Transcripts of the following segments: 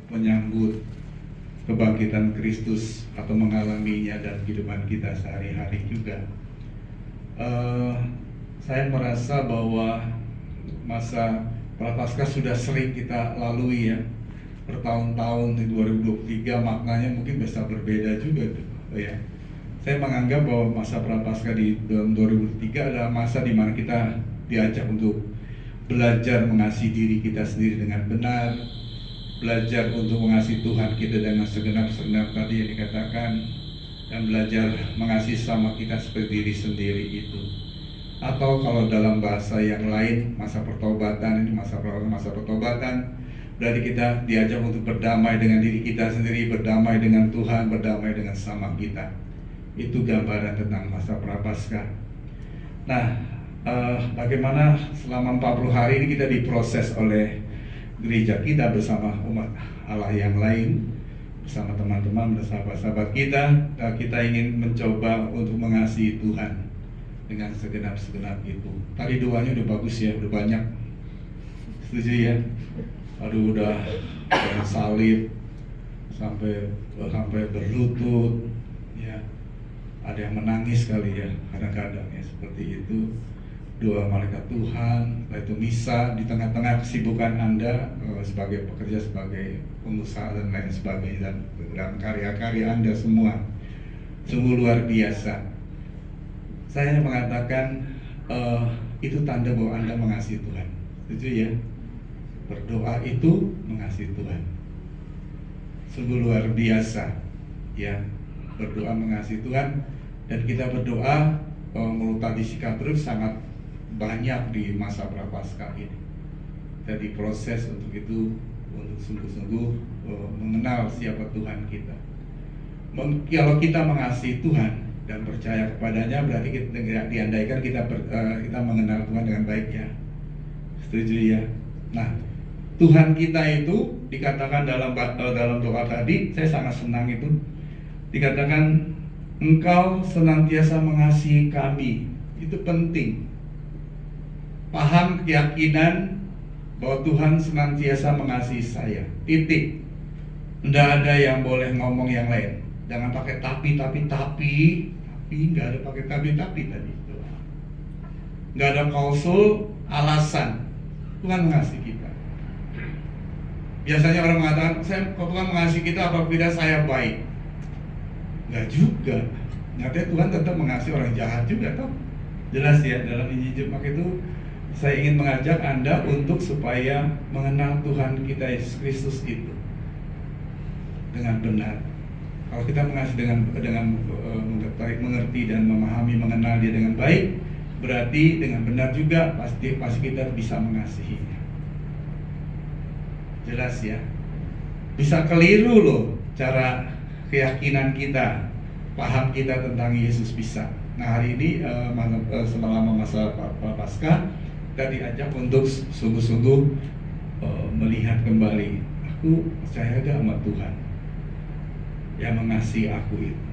menyambut kebangkitan Kristus atau mengalaminya dalam kehidupan kita sehari-hari juga. Saya merasa bahwa masa Prapaskah sudah sering kita lalui ya, bertahun-tahun. Di 2023 maknanya mungkin bisa berbeda juga ya. Saya menganggap bahwa masa Prapaskah di dalam 2003 adalah masa di mana kita diajak untuk belajar mengasihi diri kita sendiri dengan benar, belajar untuk mengasihi Tuhan kita dengan segenap-segenap tadi yang dikatakan, dan belajar mengasihi sama kita seperti diri sendiri itu. Atau kalau dalam bahasa yang lain, masa pertobatan, ini masa pertobatan berarti kita diajak untuk berdamai dengan diri kita sendiri, berdamai dengan Tuhan, berdamai dengan sama kita. Itu gambaran tentang masa Prapaskah. Nah, bagaimana selama 40 hari ini kita diproses oleh gereja kita bersama umat Allah yang lain, bersama teman-teman, sahabat-sahabat kita. Kita ingin mencoba untuk mengasihi Tuhan dengan segenap-segenap itu. Tadi doanya udah bagus ya, udah banyak. Setuju ya? Aduh, udah salib sampai berlutut ya. Ada yang menangis kali ya, kadang-kadang ya seperti itu. Doa malaikat Tuhan, itu misa di tengah-tengah kesibukan Anda sebagai pekerja, sebagai pengusaha dan lain sebagainya, dan karya-karya Anda semua sungguh luar biasa. Saya mengatakan itu tanda bahwa Anda mengasihi Tuhan. Setuju ya? Berdoa itu mengasihi Tuhan. Sungguh luar biasa ya, berdoa mengasihi Tuhan. Dan kita berdoa menurut tadi sikap terus sangat banyak di masa Prapaskah ini. Jadi proses untuk itu, untuk sungguh-sungguh mengenal siapa Tuhan kita. Kalau kita mengasihi Tuhan dan percaya kepadanya, berarti kita diandaikan kita mengenal Tuhan dengan baik ya. Setuju ya? Nah, Tuhan kita itu dikatakan dalam doa tadi, saya sangat senang itu. Dikatakan Engkau senantiasa mengasihi kami. Itu penting. Paham keyakinan bahwa Tuhan senantiasa mengasihi saya. Titik. Tidak ada yang boleh ngomong yang lain. Jangan pakai tapi, nggak ada pakai tapi tadi. Nggak ada klausul alasan. Tuhan mengasihi kita. Biasanya orang mengatakan, Tuhan mengasihi kita apabila saya baik. Nggak juga. Nyatanya Tuhan tetap mengasihi orang jahat juga toh. Jelas ya, dalam Injil Jumat itu saya ingin mengajak Anda untuk supaya mengenal Tuhan kita Yesus Kristus itu dengan benar. Kalau kita mengasihi dengan mengerti dan memahami, mengenal Dia dengan baik, berarti dengan benar juga pasti kita bisa mengasihinya. Jelas ya. Bisa keliru loh cara keyakinan kita, paham kita tentang Yesus bisa. Nah, hari ini selama masa Prapaskah kita diajak untuk sungguh-sungguh melihat kembali, aku percaya gak sama Tuhan yang mengasihi aku itu?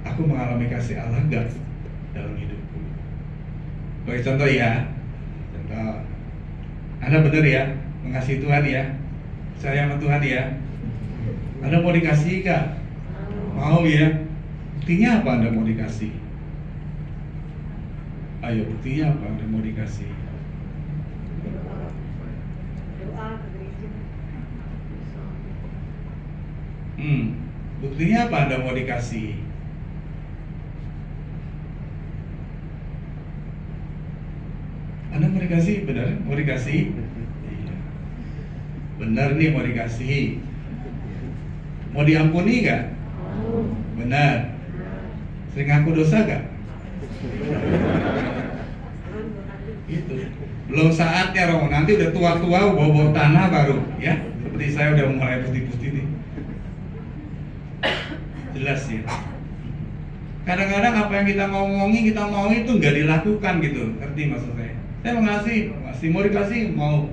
Aku mengalami kasih Allah gak dalam hidupku? Bagi contoh ya, contoh, Anda benar ya mengasihi Tuhan ya, percaya sama Tuhan ya. Anda mau dikasih kah? Mau ya? Buktinya apa Anda mau dikasih? Ayo, buktinya apa Anda mau dikasih? Buktinya apa Anda mau dikasih? Anda mau dikasih? Benar? Mau dikasih? Iya. Benar nih mau dikasih. Mau diampuni gak? Benar. Sering ngaku dosa gak? Itu belum saatnya Romo, nanti udah tua-tua bawa tanah baru ya. Seperti saya udah mulai putih-putih nih. Jelas ya. Kadang-kadang apa yang kita ngomongin, kita mau itu nggak dilakukan gitu. Ngerti maksud saya? Saya mengasihi, mau dikasih, mau.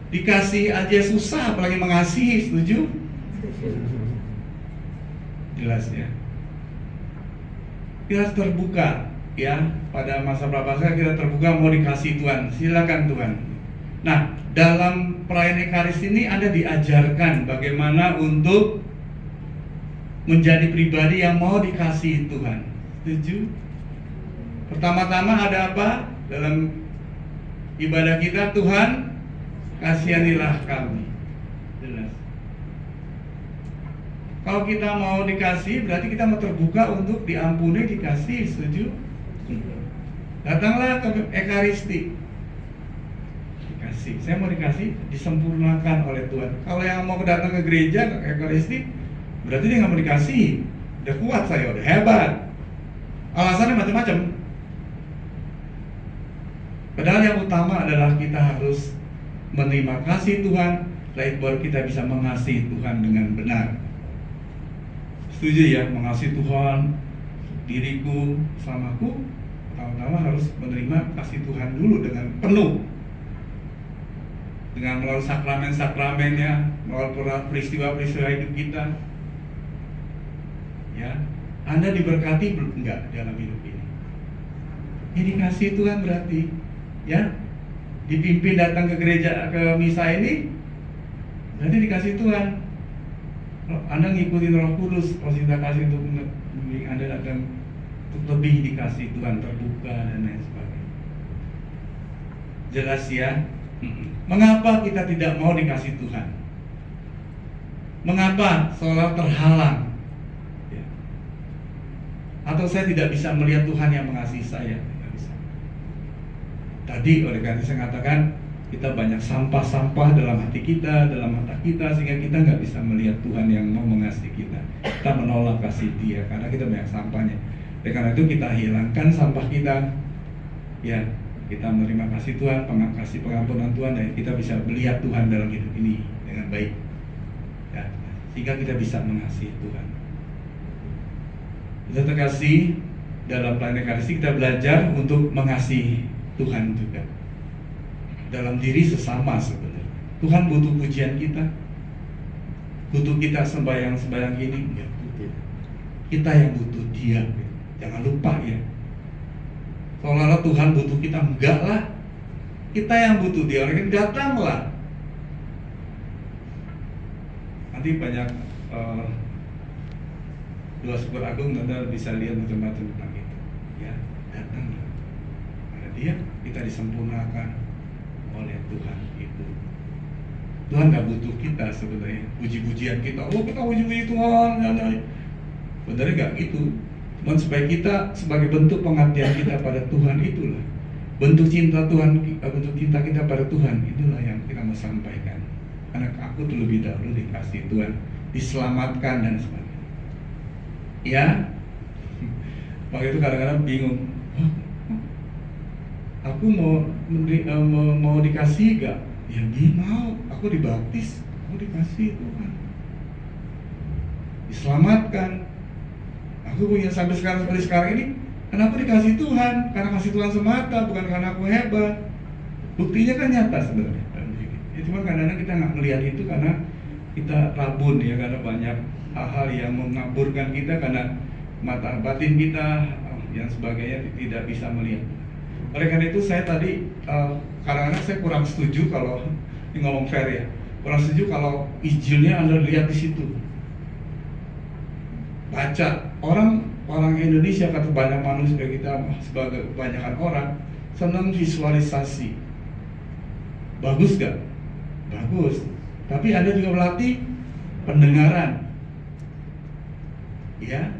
Dikasih aja susah, apalagi mengasihi, setuju? Jelas ya. Kita harus terbuka ya, pada masa Prapaskah kita terbuka mau dikasih Tuhan, silakan Tuhan. Nah, dalam perayaan Ekaristi ini Anda diajarkan bagaimana untuk menjadi pribadi yang mau dikasihi Tuhan. Setuju? Pertama-tama ada apa? Dalam ibadah kita, Tuhan kasihanilah kami. Jelas. Kalau kita mau dikasih, berarti kita mau terbuka untuk diampuni, dikasih. Setuju? Datanglah ke Ekaristi. Dikasih. Saya mau dikasih, disempurnakan oleh Tuhan. Kalau yang mau datang ke gereja, ke Ekaristi, berarti dia nggak mau dikasih. Udah kuat saya, udah hebat. Alasannya macam-macam. Padahal yang utama adalah kita harus menerima kasih Tuhan, lalu baru kita bisa mengasihi Tuhan dengan benar. Setuju ya, mengasihi Tuhan, diriku, samaku, pertama-tama harus menerima kasih Tuhan dulu dengan penuh. Dengan melalui sakramen-sakramennya, melalui peristiwa-peristiwa hidup kita. Ya, Anda diberkati belum? Enggak dalam hidup ini. Ini dikasih Tuhan berarti, ya, dipimpin datang ke gereja, ke misa ini, berarti dikasih Tuhan. Kalau Anda ngikutin Roh Kudus, Roh cinta kasih untuk Anda datang untuk lebih dikasih Tuhan, terbuka dan lain sebagainya. Jelas ya? Mengapa kita tidak mau dikasih Tuhan? Mengapa seolah terhalang? Atau saya tidak bisa melihat Tuhan yang mengasihi saya? Tidak bisa. Tadi oleh karena saya katakan, kita banyak sampah-sampah dalam hati kita, dalam mata kita, sehingga kita nggak bisa melihat Tuhan yang mau mengasihi kita. Kita menolak kasih Dia karena kita banyak sampahnya. Oleh karena itu kita hilangkan sampah kita, ya, kita menerima kasih Tuhan, kasih pengampunan Tuhan, dan kita bisa melihat Tuhan dalam hidup ini dengan baik, ya, sehingga kita bisa mengasihi Tuhan. Kita terkasih dalam pelayanan Ekaristi, kita belajar untuk mengasihi Tuhan juga dalam diri sesama sebenarnya. Tuhan butuh pujian kita, butuh kita sembahyang gini, ya butuh. Kita yang butuh Dia, jangan lupa ya. Seolah-olah Tuhan butuh kita, enggak lah. Kita yang butuh Dia, orang datanglah. Nanti banyak Dua Super Agung, Anda bisa lihat macam-macam tentang itu. Ya, datanglah. Karena Dia, kita disempurnakan oleh Tuhan itu. Tuhan nggak butuh kita sebenarnya, puji-pujian kita. Oh, kita puji-puji Tuhan. Benernya nggak gitu. Cuman supaya kita sebagai bentuk pengabdian kita pada Tuhan itulah. Bentuk cinta Tuhan, bentuk cinta kita pada Tuhan itulah yang kita mau sampaikan. Karena aku terlebih dahulu dikasih Tuhan, diselamatkan dan sebagainya. Ya, waktu itu kadang-kadang bingung. Aku mau dikasih gak? Ya dia mau. Aku dibaptis, aku dikasih Tuhan, diselamatkan. Aku punya sampai sekarang seperti sekarang ini. Kenapa dikasih Tuhan? Karena kasih Tuhan semata, bukan karena aku hebat. Buktinya kan nyata sebenarnya. Ya, cuma kadang-kadang kita nggak melihat itu karena kita rabun ya, karena banyak hal-hal yang mengaburkan kita, karena mata batin kita yang sebagainya tidak bisa melihat. Oleh karena itu saya tadi kadang-kadang saya kurang setuju kalau ini ngomong fair ya, kurang setuju kalau izinnya Anda lihat di situ. Baca orang Indonesia, kata banyak manusia kita sebagai kebanyakan orang senang visualisasi. Bagus gak? Bagus. Tapi Anda juga melatih pendengaran. Ya,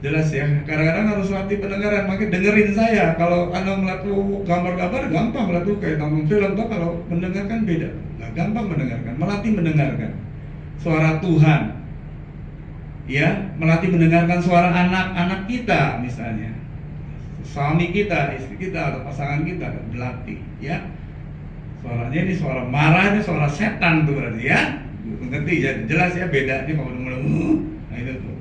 jelas ya. Kadang-kadang harus latih pendengaran. Makanya dengerin saya. Kalau Anda melihat gambar-gambar gampang, melihat kayak nonton film. Kalau mendengarkan beda. Nggak gampang mendengarkan. Melatih mendengarkan suara Tuhan. Ya, melatih mendengarkan suara anak-anak kita misalnya, suami kita, istri kita, atau pasangan kita, berlatih. Ya, suaranya ini suara marah, ini suara setan tuh berarti ya. Ngerti ya, jelas ya bedanya kalau mulai nah itu tuh.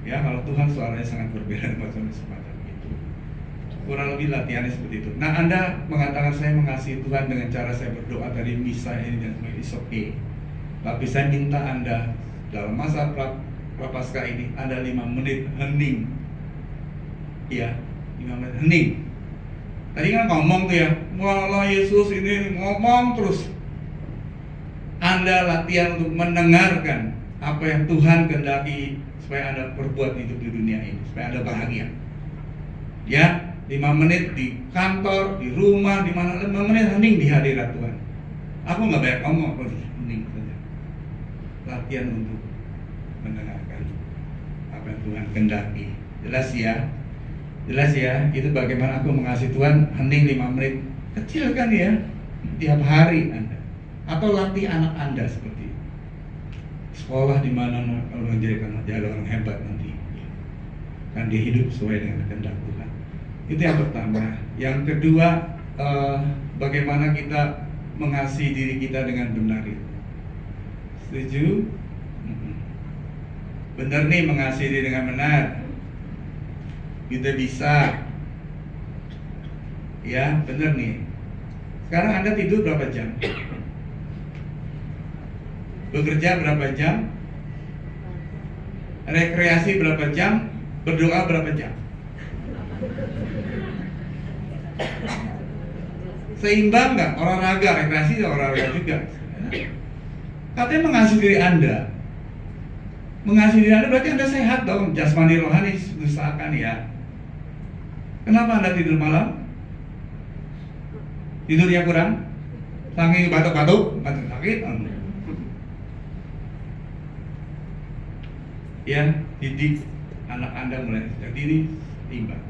Ya, kalau Tuhan suaranya sangat berbeda macam semacam itu. Kurang lebih latihannya seperti itu. Nah, Anda mengatakan saya mengasihi Tuhan dengan cara saya berdoa dari misa ini dan sebagainya, it's okay. Tapi saya minta Anda dalam masa Prapaskah ini ada 5 menit hening. Ya, 5 menit hening. Tadi kan ngomong tuh ya, walah Yesus ini ngomong terus. Anda latihan untuk mendengarkan apa yang Tuhan kehendaki supaya Anda perbuat hidup di dunia ini, supaya Anda bahagia. Ya, 5 menit di kantor, di rumah, di mana 5 menit hening di hadirat Tuhan. Aku nggak banyak ngomong, aku hening saja. Latihan untuk mendengarkan apa yang Tuhan kehendaki. Jelas ya? Jelas ya, itu bagaimana aku mengasihi Tuhan. Hening 5 menit, kecil kan ya, tiap hari Anda. Atau latih anak Anda seperti itu. Sekolah di mana orang jadi orang hebat nanti, kan dia hidup sesuai dengan kehendak Tuhan. Itu yang pertama. Yang kedua, bagaimana kita mengasihi diri kita dengan benar itu. Setuju? Benar nih, mengasihi diri dengan benar. Kita bisa, ya benar nih. Sekarang Anda tidur berapa jam? Bekerja berapa jam? Rekreasi berapa jam? Berdoa berapa jam? Seimbang nggak? Olahraga, rekreasi olahraga juga. Katanya mengasihi diri Anda. Mengasihi diri Anda berarti Anda sehat dong, jasmani rohani diusahakan ya. Kenapa Anda tidur malam? Tidurnya kurang? Saking batuk-batuk sakit? Ya, didik anak Anda mulai sejak dini seimbang.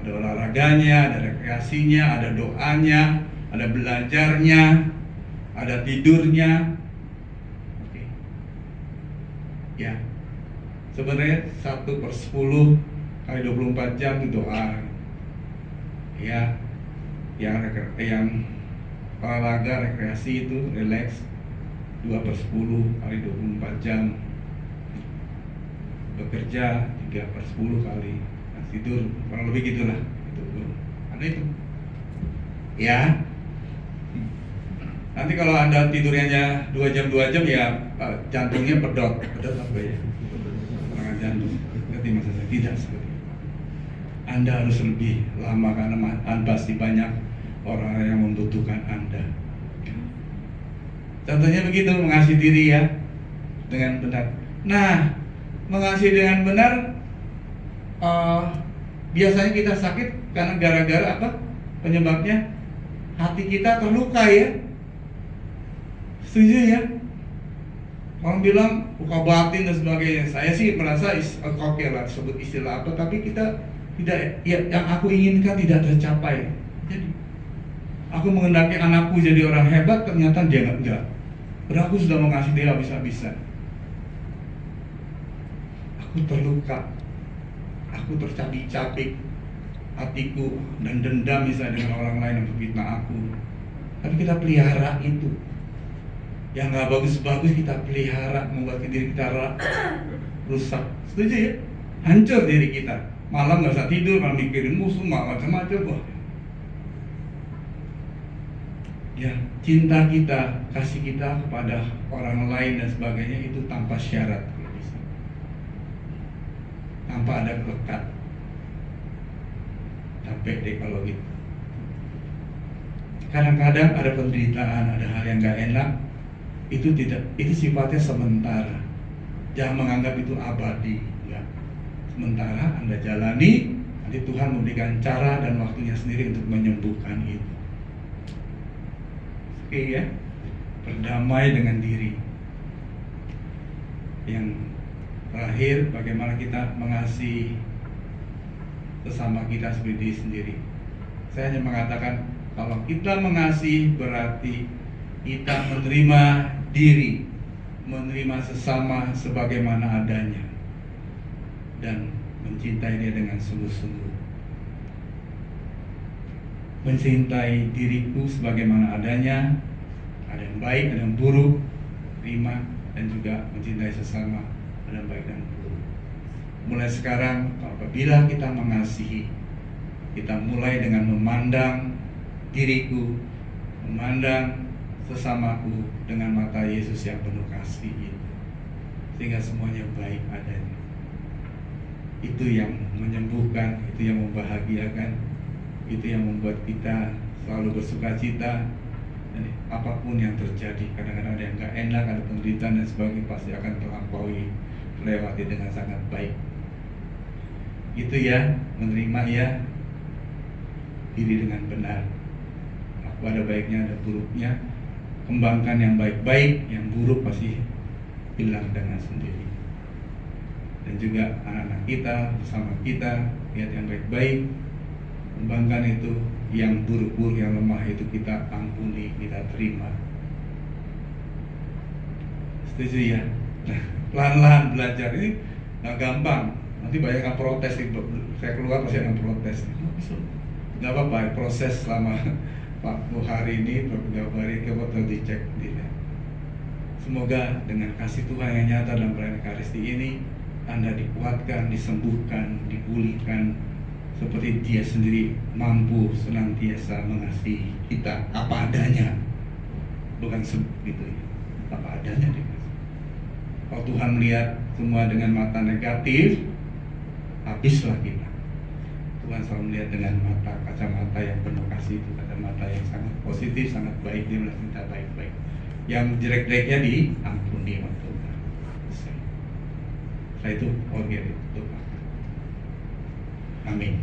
Ada olahraganya, ada rekreasinya, ada doanya, ada belajarnya, ada tidurnya. Oke. Ya, sebenarnya 1/10 kali 24 jam itu doa. Ya, yang olahraga, rekreasi itu relax 2/10 kali 24 jam. Bekerja 3/10 kali. Tidur kurang lebih gitulah. Ada itu. Ya. Nanti kalau Anda tidurnya 2 jam ya jantungnya pedot apa ya? Serangan jantung. Ngerti maksud saya? Tidak seperti itu. Anda harus lebih lama karena pasti banyak orang yang membutuhkan Anda. Contohnya begitu, mengasihi diri ya dengan benar. Nah, mengasihi dengan benar, biasanya kita sakit karena gara-gara apa? Penyebabnya hati kita terluka ya. Setuju ya? Orang bilang luka batin dan sebagainya. Saya sih merasa oke lah sebut istilah apa, tapi kita tidak, ya, yang aku inginkan tidak tercapai. Jadi aku menghendaki anakku jadi orang hebat, ternyata dia enggak. Padahal aku sudah mengasihi dia habis-habisan. Aku terluka, aku tercabik-cabik hatiku dan dendam misalnya dengan orang lain yang memfitnah aku. Tapi kita pelihara itu. Yang nggak bagus-bagus kita pelihara, membuat diri kita rusak. Setuju ya? Hancur diri kita. Malam nggak bisa tidur, malam mikirin musuh, macam-macam. Ya, cinta kita, kasih kita kepada orang lain dan sebagainya itu tanpa syarat, tanpa ada kelekat. Capek deh kalau gitu. Kadang-kadang ada penderitaan, ada hal yang nggak enak. Itu sifatnya sementara. Jangan menganggap itu abadi. Ya. Sementara Anda jalani, nanti Tuhan memberikan cara dan waktunya sendiri untuk menyembuhkan itu. Oke ya, berdamai dengan diri. Yang terakhir, bagaimana kita mengasihi sesama kita seperti diri sendiri. Saya hanya mengatakan, kalau kita mengasihi berarti kita menerima diri, menerima sesama sebagaimana adanya, dan mencintai dia dengan sungguh-sungguh. Mencintai diriku sebagaimana adanya, ada yang baik, ada yang buruk, terima, dan juga mencintai sesama, ada yang baik dan buruk. Mulai sekarang, apabila kita mengasihi, kita mulai dengan memandang diriku, memandang sesamaku dengan mata Yesus yang penuh kasih itu, sehingga semuanya baik adanya. Itu yang menyembuhkan, itu yang membahagiakan, Itu yang membuat kita selalu bersuka cita. Dan apapun yang terjadi, kadang-kadang ada yang nggak enak, ada penderitaan dan sebagainya, pasti akan terlewati dengan sangat baik. Itu ya, menerima ya diri dengan benar. Ada baiknya, ada buruknya. Kembangkan yang baik-baik, yang buruk pasti hilang dengan sendiri. Dan juga anak-anak kita, bersama kita, lihat yang baik-baik, kembangkan itu. Yang buruk-buruk, yang lemah itu kita ampuni, kita terima. Setuju ya? Nah, pelan-pelan belajar ini nggak gampang. Nanti banyak yang protes, saya keluar pasti akan protes. Nggak apa-apa, proses selama 40 hari ini, beberapa hari kita dicek. Semoga dengan kasih Tuhan yang nyata dalam pelayanan Ekaristi ini, Anda dikuatkan, disembuhkan, dipulihkan, seperti Dia sendiri mampu senantiasa mengasihi kita apa adanya, bukan gitu ya, apa adanya dikasih. Kalau Tuhan melihat semua dengan mata negatif, habislah kita. Tuhan selalu melihat dengan kacamata yang penuh kasih, itu kacamata yang sangat positif, sangat baik. Dia melihat kita baik-baik. Yang jelek-jeleknya diampuni oleh Tuhan. Setelah itu, Tuhan. Amin.